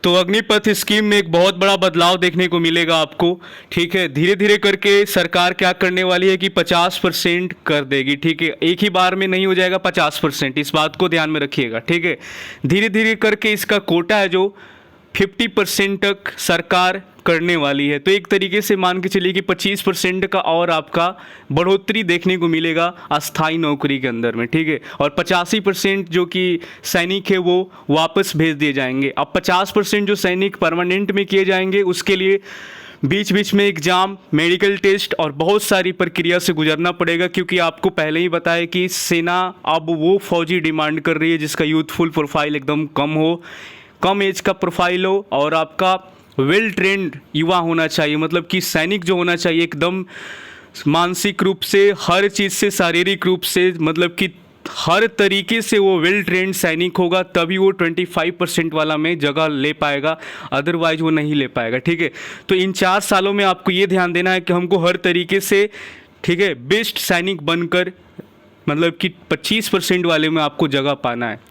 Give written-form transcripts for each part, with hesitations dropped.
तो अग्निपथ स्कीम में एक बहुत बड़ा बदलाव देखने को मिलेगा आपको। ठीक है, धीरे धीरे करके सरकार क्या करने वाली है कि 50% कर देगी। ठीक है, एक ही बार में नहीं हो जाएगा 50%, इस बात को ध्यान में रखिएगा। ठीक है, धीरे धीरे करके इसका कोटा है जो 50% तक सरकार करने वाली है। तो एक तरीके से मान के चलिए कि 25% का और आपका बढ़ोतरी देखने को मिलेगा अस्थाई नौकरी के अंदर में। ठीक है, और 85% जो कि सैनिक है वो वापस भेज दिए जाएंगे। अब 50% जो सैनिक परमानेंट में किए जाएंगे उसके लिए बीच बीच में एग्ज़ाम, मेडिकल टेस्ट और बहुत सारी प्रक्रिया से गुजरना पड़ेगा, क्योंकि आपको पहले ही बताया कि सेना अब वो फौजी डिमांड कर रही है जिसका यूथफुल प्रोफाइल एकदम कम हो, कम एज का प्रोफाइल हो और आपका वेल ट्रेंड युवा होना चाहिए। मतलब कि सैनिक जो होना चाहिए एकदम मानसिक रूप से, हर चीज़ से, शारीरिक रूप से, मतलब कि हर तरीके से वो वेल ट्रेंड सैनिक होगा, तभी वो 25% वाला में जगह ले पाएगा, अदरवाइज वो नहीं ले पाएगा। ठीक है, तो इन 4 सालों में आपको ये ध्यान देना है कि हमको हर तरीके से, ठीक है, बेस्ट सैनिक बनकर मतलब कि 25% वाले में आपको जगह पाना है।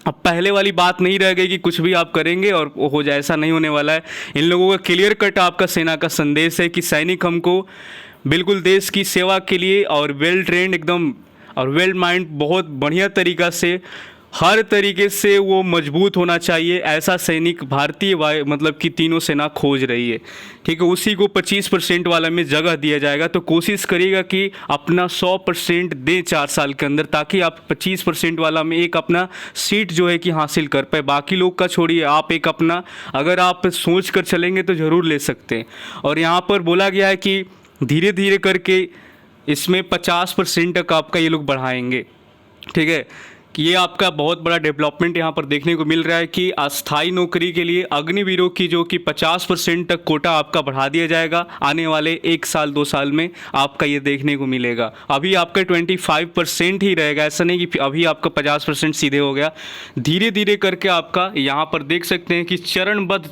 अब पहले वाली बात नहीं रह गई कि कुछ भी आप करेंगे और वो हो जाए, ऐसा नहीं होने वाला है। इन लोगों का क्लियर कट आपका सेना का संदेश है कि सैनिक हमको बिल्कुल देश की सेवा के लिए और वेल ट्रेंड एकदम और वेल माइंड बहुत बढ़िया तरीक़ा से, हर तरीके से वो मजबूत होना चाहिए। ऐसा सैनिक भारतीय वायु मतलब कि तीनों सेना खोज रही है। ठीक है, उसी को 25% वाला में जगह दिया जाएगा। तो कोशिश करिएगा कि अपना 100% दें 4 साल के अंदर, ताकि आप 25% वाला में एक अपना सीट जो है कि हासिल कर पाए। बाकी लोग का छोड़िए, आप एक अपना अगर आप सोच कर चलेंगे तो ज़रूर ले सकते हैं। और यहाँ पर बोला गया है कि धीरे धीरे करके इसमें 50% तक आपका ये लोग बढ़ाएंगे। ठीक है, कि ये आपका बहुत बड़ा डेवलपमेंट यहाँ पर देखने को मिल रहा है कि अस्थाई नौकरी के लिए अग्निवीरों की जो कि 50% तक कोटा आपका बढ़ा दिया जाएगा। आने वाले 1 साल 2 साल में आपका ये देखने को मिलेगा। अभी आपका 25% ही रहेगा, ऐसा नहीं कि अभी आपका 50% सीधे हो गया। धीरे धीरे करके आपका यहाँ पर देख सकते हैं कि चरणबद्ध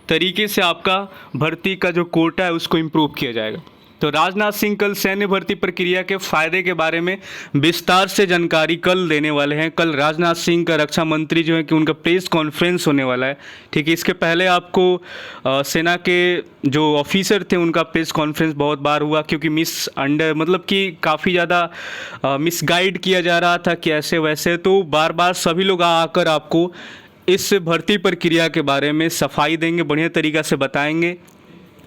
तरीके से आपका भर्ती का जो कोटा है उसको इम्प्रूव किया जाएगा। तो राजनाथ सिंह कल सैन्य भर्ती प्रक्रिया के फायदे के बारे में विस्तार से जानकारी कल देने वाले हैं। कल राजनाथ सिंह का रक्षा मंत्री जो है कि उनका प्रेस कॉन्फ्रेंस होने वाला है। ठीक है, इसके पहले आपको सेना के जो ऑफिसर थे उनका प्रेस कॉन्फ्रेंस बहुत बार हुआ, क्योंकि मतलब कि काफ़ी ज़्यादा मिसगाइड किया जा रहा था कि ऐसे वैसे। तो बार बार सभी लोग आकर आपको इस भर्ती प्रक्रिया के बारे में सफाई देंगे, बढ़िया तरीक़ा से बताएंगे।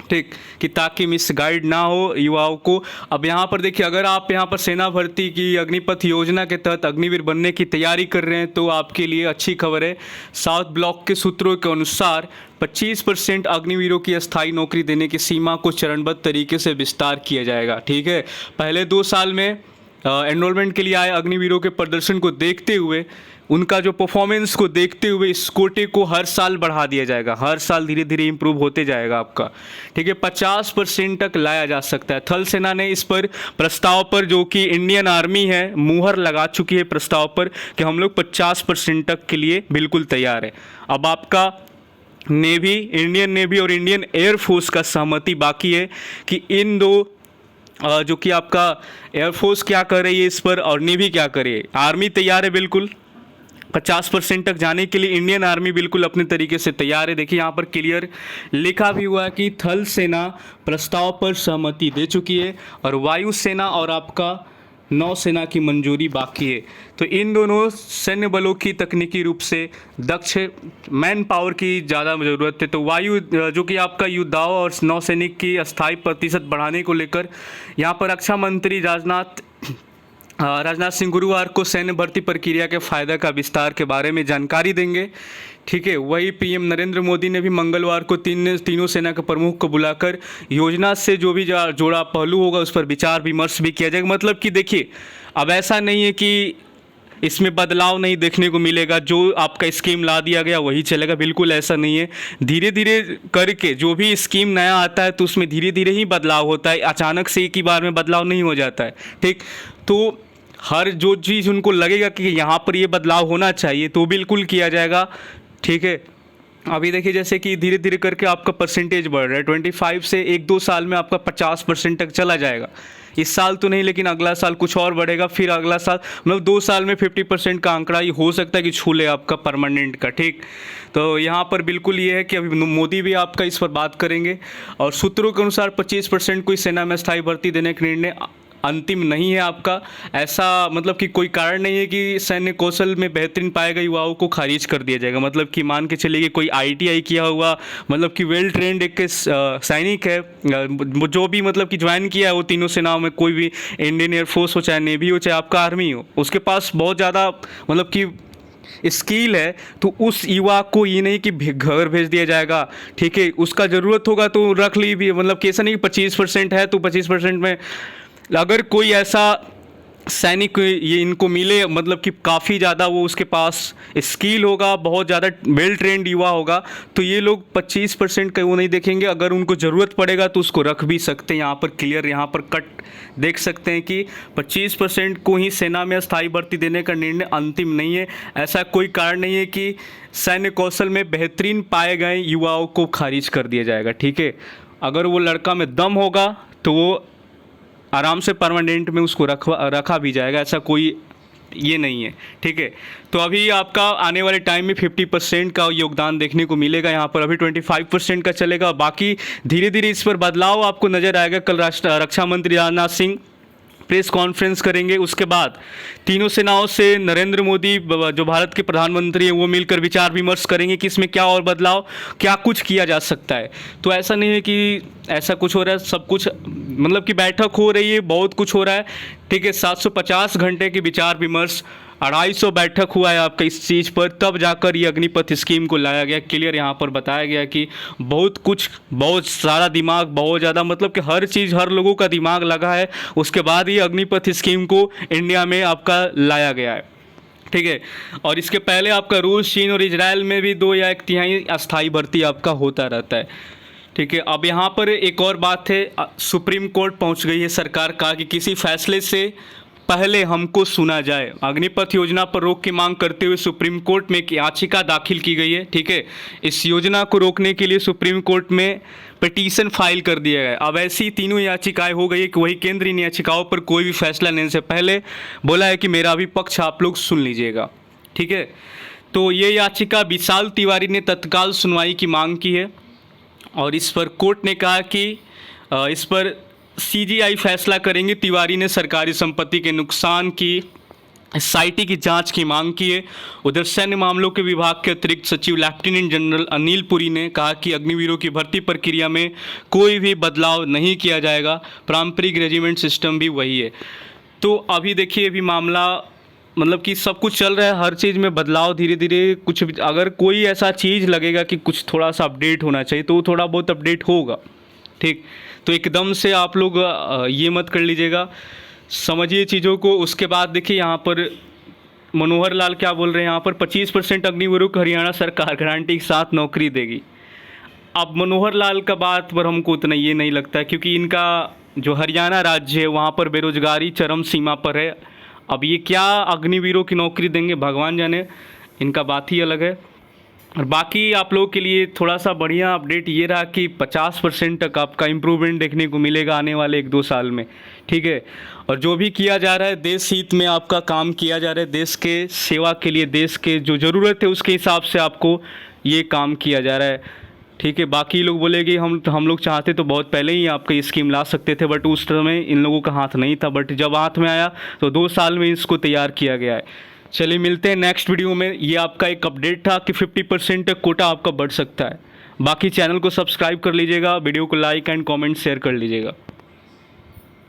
ठीक, कि ताकि मिसगाइड ना हो युवाओं को। अब यहाँ पर देखिए, अगर आप यहाँ पर सेना भर्ती की अग्निपथ योजना के तहत अग्निवीर बनने की तैयारी कर रहे हैं तो आपके लिए अच्छी खबर है। साउथ ब्लॉक के सूत्रों के अनुसार 25% अग्निवीरों की अस्थायी नौकरी देने की सीमा को चरणबद्ध तरीके से विस्तार किया जाएगा। ठीक है, पहले 2 साल में एनरोलमेंट के लिए आए अग्निवीरों के प्रदर्शन को देखते हुए, उनका जो परफॉर्मेंस को देखते हुए इस कोटे को हर साल बढ़ा दिया जाएगा। हर साल धीरे धीरे इंप्रूव होते जाएगा आपका। ठीक है, 50% तक लाया जा सकता है। थल सेना ने इस पर प्रस्ताव पर, जो कि इंडियन आर्मी है, मुहर लगा चुकी है प्रस्ताव पर कि हम लोग 50% तक के लिए बिल्कुल तैयार है। अब आपका नेवी, इंडियन नेवी और इंडियन एयरफोर्स का सहमति बाकी है कि इन दो जो कि आपका एयरफोर्स क्या कर रही है इस पर और नेवी क्या करे। आर्मी तैयार है बिल्कुल 50% तक जाने के लिए, इंडियन आर्मी बिल्कुल अपने तरीके से तैयार है। देखिए यहाँ पर क्लियर लिखा भी हुआ है कि थल सेना प्रस्ताव पर सहमति दे चुकी है और वायुसेना और आपका नौसेना की मंजूरी बाकी है। तो इन दोनों सैन्य बलों की तकनीकी रूप से दक्ष मैन पावर की ज़्यादा ज़रूरत है। तो वायु जो कि आपका युद्धाओं और नौसैनिक की अस्थायी प्रतिशत बढ़ाने को लेकर यहाँ पर रक्षा मंत्री राजनाथ सिंह गुरुवार को सैन्य भर्ती प्रक्रिया के फायदे का विस्तार के बारे में जानकारी देंगे। ठीक है, वही पीएम नरेंद्र मोदी ने भी मंगलवार को तीनों सेना के प्रमुख को बुलाकर योजना से जो भी जोड़ा पहलू होगा उस पर विचार विमर्श भी किया जाएगा। मतलब कि देखिए, अब ऐसा नहीं है कि इसमें बदलाव नहीं देखने को मिलेगा, जो आपका स्कीम ला दिया गया वही चलेगा, बिल्कुल ऐसा नहीं है। धीरे धीरे करके जो भी स्कीम नया आता है तो उसमें धीरे धीरे ही बदलाव होता है, अचानक से एक ही बार में बदलाव नहीं हो जाता है। ठीक, तो हर जो चीज़ उनको लगेगा कि यहाँ पर ये बदलाव होना चाहिए तो बिल्कुल किया जाएगा। ठीक है, अभी देखिए जैसे कि धीरे धीरे करके आपका परसेंटेज बढ़ रहा है, 25 से 1-2 साल में आपका 50% तक चला जाएगा। इस साल तो नहीं, लेकिन अगला साल कुछ और बढ़ेगा, फिर अगला साल मतलब 2 साल में 50% का आंकड़ा ये हो सकता है कि छू ले आपका परमानेंट का। ठीक, तो यहाँ पर बिल्कुल ये है कि अभी मोदी भी आपका इस पर बात करेंगे, और सूत्रों के अनुसार 25% को इस सेना में स्थायी भर्ती देने का निर्णय अंतिम नहीं है आपका। ऐसा मतलब कि कोई कारण नहीं है कि सैन्य कौशल में बेहतरीन पाए गए युवाओं को खारिज कर दिया जाएगा। मतलब कि मान के चलिए कि कोई आईटीआई किया हुआ, मतलब कि वेल ट्रेंड एक सैनिक है, जो भी मतलब कि ज्वाइन किया है वो तीनों सेनाओं में, कोई भी इंडियन एयरफोर्स हो, चाहे नेवी हो, चाहे आपका आर्मी हो, उसके पास बहुत ज़्यादा मतलब कि स्किल है, तो उस युवा को ये नहीं कि घर भेज दिया जाएगा। ठीक है, उसका ज़रूरत होगा तो रख ली भी, मतलब कि ऐसा नहीं कि 25% है तो 25% में अगर कोई ऐसा सैनिक ये इनको मिले, मतलब कि काफ़ी ज़्यादा वो उसके पास स्किल होगा, बहुत ज़्यादा वेल ट्रेंड युवा होगा, तो ये लोग 25% का वो नहीं देखेंगे। अगर उनको ज़रूरत पड़ेगा तो उसको रख भी सकते हैं। यहाँ पर क्लियर, यहाँ पर कट देख सकते हैं कि 25% को ही सेना में स्थायी भर्ती देने का निर्णय अंतिम नहीं है। ऐसा कोई कारण नहीं है कि सैन्य कौशल में बेहतरीन पाए गए युवाओं को खारिज कर दिया जाएगा। ठीक है, अगर वो लड़का में दम होगा तो वो आराम से परमानेंट में उसको रखा भी जाएगा, ऐसा कोई ये नहीं है। ठीक है, तो अभी आपका आने वाले टाइम में 50% का योगदान देखने को मिलेगा। यहाँ पर अभी 25% का चलेगा, बाकी धीरे धीरे इस पर बदलाव आपको नज़र आएगा। कल रक्षा मंत्री राजनाथ सिंह प्रेस कॉन्फ्रेंस करेंगे, उसके बाद तीनों सेनाओं से नरेंद्र मोदी जो भारत के प्रधानमंत्री हैं वो मिलकर विचार विमर्श करेंगे कि इसमें क्या और बदलाव, क्या कुछ किया जा सकता है। तो ऐसा नहीं है कि ऐसा कुछ हो रहा है, सब कुछ मतलब कि बैठक हो रही है, बहुत कुछ हो रहा है। ठीक है, 750 घंटे के विचार विमर्श, 250 बैठक हुआ है आपका इस चीज़ पर, तब जाकर ये अग्निपथ स्कीम को लाया गया। क्लियर यहाँ पर बताया गया कि बहुत कुछ, बहुत सारा दिमाग, बहुत ज़्यादा मतलब कि हर चीज़, हर लोगों का दिमाग लगा है, उसके बाद ये अग्निपथ स्कीम को इंडिया में आपका लाया गया है। ठीक है, और इसके पहले आपका रूस, चीन और इजराइल में भी 2 या 1/3 अस्थायी भर्ती आपका होता रहता है। ठीक है, अब यहाँ पर एक और बात है, सुप्रीम कोर्ट पहुँच गई है सरकार, कहा कि किसी फैसले से पहले हमको सुना जाए। अग्निपथ योजना पर रोक की मांग करते हुए सुप्रीम कोर्ट में एक याचिका दाखिल की गई है। ठीक है, इस योजना को रोकने के लिए सुप्रीम कोर्ट में पिटीशन फाइल कर दिया गया। अब ऐसी तीनों याचिकाएं हो गई है कि वही केंद्र इन याचिकाओं पर कोई भी फैसला लेने से पहले बोला है कि मेरा भी पक्ष आप लोग सुन लीजिएगा। ठीक है, तो ये याचिका विशाल तिवारी ने तत्काल सुनवाई की मांग की है, और इस पर कोर्ट ने कहा कि इस पर सीजीआई फैसला करेंगे। तिवारी ने सरकारी संपत्ति के नुकसान की एसआईटी की जांच की मांग की है। उधर सैन्य मामलों के विभाग के अतिरिक्त सचिव लेफ्टिनेंट जनरल अनिल पुरी ने कहा कि अग्निवीरों की भर्ती प्रक्रिया में कोई भी बदलाव नहीं किया जाएगा, पारंपरिक रेजिमेंट सिस्टम भी वही है। तो अभी देखिए, अभी मामला मतलब कि सब कुछ चल रहा है, हर चीज़ में बदलाव धीरे धीरे, कुछ अगर कोई ऐसा चीज़ लगेगा कि कुछ थोड़ा सा अपडेट होना चाहिए तो वो थोड़ा बहुत अपडेट होगा। ठीक, तो एकदम से आप लोग ये मत कर लीजिएगा, समझिए चीज़ों को। उसके बाद देखिए यहाँ पर मनोहर लाल क्या बोल रहे हैं, यहाँ पर 25% अग्निवीरों को हरियाणा सरकार गारंटी के साथ नौकरी देगी। अब मनोहर लाल का बात पर हमको उतना ये नहीं लगता है, क्योंकि इनका जो हरियाणा राज्य है वहाँ पर बेरोजगारी चरम सीमा पर है। अब ये क्या अग्निवीरों की नौकरी देंगे, भगवान जाने, इनका बात ही अलग है। और बाकी आप लोगों के लिए थोड़ा सा बढ़िया अपडेट ये रहा कि 50% तक आपका इम्प्रूवमेंट देखने को मिलेगा आने वाले 1-2 साल में। ठीक है, और जो भी किया जा रहा है देश हित में आपका काम किया जा रहा है, देश के सेवा के लिए, देश के जो ज़रूरत है उसके हिसाब से आपको ये काम किया जा रहा है। ठीक है, बाकी लोग बोलेंगे हम लोग चाहते तो बहुत पहले ही आपका ये स्कीम ला सकते थे, बट उस समय इन लोगों का हाथ नहीं था, बट जब हाथ में आया तो 2 साल में इसको तैयार किया गया है। चलिए मिलते हैं नेक्स्ट वीडियो में। ये आपका एक अपडेट था कि 50% तक कोटा आपका बढ़ सकता है। बाकी चैनल को सब्सक्राइब कर लीजिएगा, वीडियो को लाइक एंड कमेंट शेयर कर लीजिएगा।